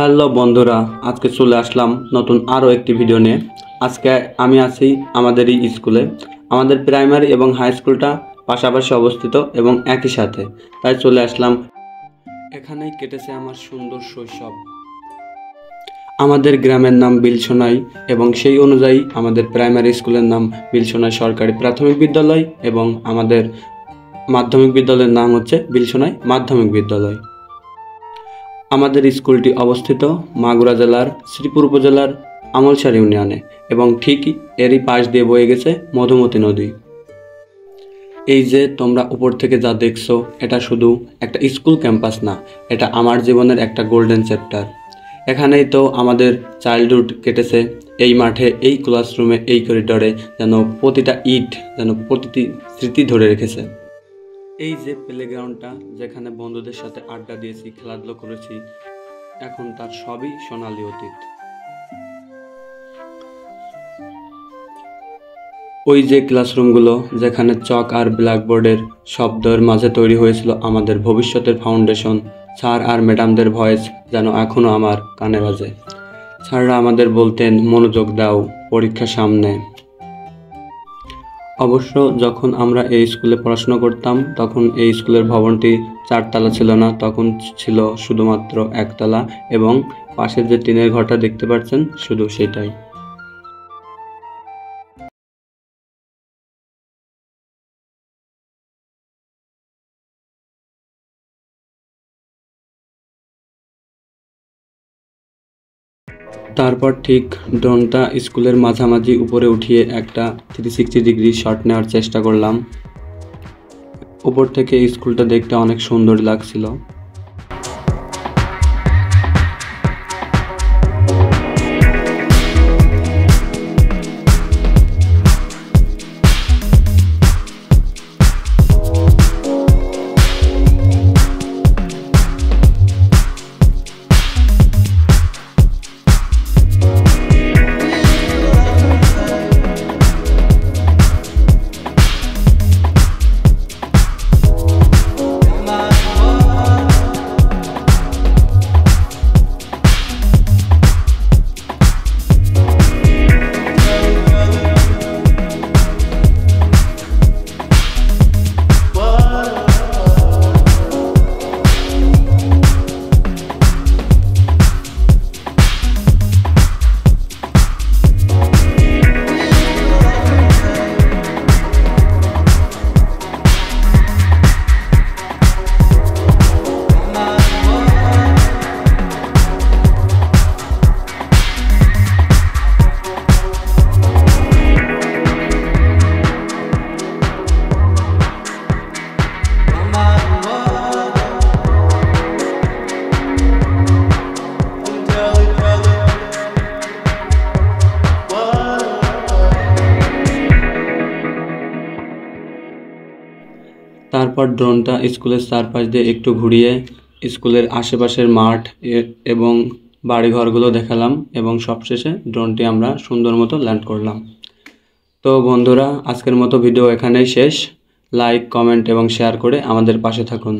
Hello বন্ধুরা, আজকে চলে আসলাম নতুন আরও একটি ভিডিও নিয়ে। আজকে আমি আছি আমাদের এই স্কুলে। আমাদের প্রাইমারি এবং হাই স্কুলটা পাশাপাশি অবস্থিত এবং একই সাথে, তাই চলে আসলাম। এখানেই কেটেছে আমার সুন্দর শৈশব। আমাদের গ্রামের নাম বিলসোনাই এবং সেই অনুযায়ী আমাদের প্রাইমারি স্কুলের নাম বিলসোনাই সরকারি প্রাথমিক বিদ্যালয় এবং আমাদের মাধ্যমিক বিদ্যালয়ের নাম হচ্ছে বিলসোনাই মাধ্যমিক বিদ্যালয়। আমাদের স্কুলটি অবস্থিত মাগুরা জেলার শ্রীপুর উপজেলার আমলসার ইউনিয়নে এবং ঠিক এরই পাশ দিয়ে বয়ে গেছে মধুমতি নদী। এই যে তোমরা উপর থেকে যা দেখছো, এটা শুধু একটা স্কুল ক্যাম্পাস না, এটা আমার জীবনের একটা গোল্ডেন চ্যাপ্টার। এখানেই তো আমাদের চাইল্ডহুড কেটেছে, এই মাঠে, এই ক্লাসরুমে, এই করিডরে, যেন প্রতিটা ইট যেন প্রতিটি স্মৃতি ধরে রেখেছে। এই যে প্লেগ্রাউন্ডটা, যেখানে বন্ধুদের সাথে আড্ডা দিয়েছি, খেলাধুলো করেছি, এখন তার সবই সোনালী অতীত। ওই যে ক্লাসরুমগুলো, যেখানে চক আর ব্ল্যাকবোর্ডের শব্দের মাঝে তৈরি হয়েছিল আমাদের ভবিষ্যতের ফাউন্ডেশন। স্যার আর ম্যাডামদের ভয়েস যেন এখনও আমার কানে বাজে। স্যাররা আমাদের বলতেন, মনোযোগ দাও, পরীক্ষা সামনে। অবশ্য যখন আমরা এই স্কুলে পড়াশোনা করতাম, তখন এই স্কুলের ভবনটি 4 তলা ছিল না, তখন ছিল শুধুমাত্র 1 তলা এবং পাশে যে টিনের ঘরটা দেখতে পাচ্ছেন, শুধু সেটাই। তারপর ঠিক ড্রোনটা স্কুলের মাঝামাঝি উপরে উঠিয়ে একটা 360 ডিগ্রি শট নেওয়ার চেষ্টা করলাম। উপর থেকে স্কুলটা দেখতে অনেক সুন্দর লাগছিল। তারপর ড্রোনটা স্কুলের চারপাশ দিয়ে একটু ঘুরিয়ে স্কুলের আশেপাশের মাঠ এবং বাড়িঘরগুলো দেখালাম এবং সবশেষে ড্রোনটি আমরা সুন্দর মতো ল্যান্ড করলাম। তো বন্ধুরা, আজকের মতো ভিডিও এখানেই শেষ। লাইক, কমেন্ট এবং শেয়ার করে আমাদের পাশে থাকুন।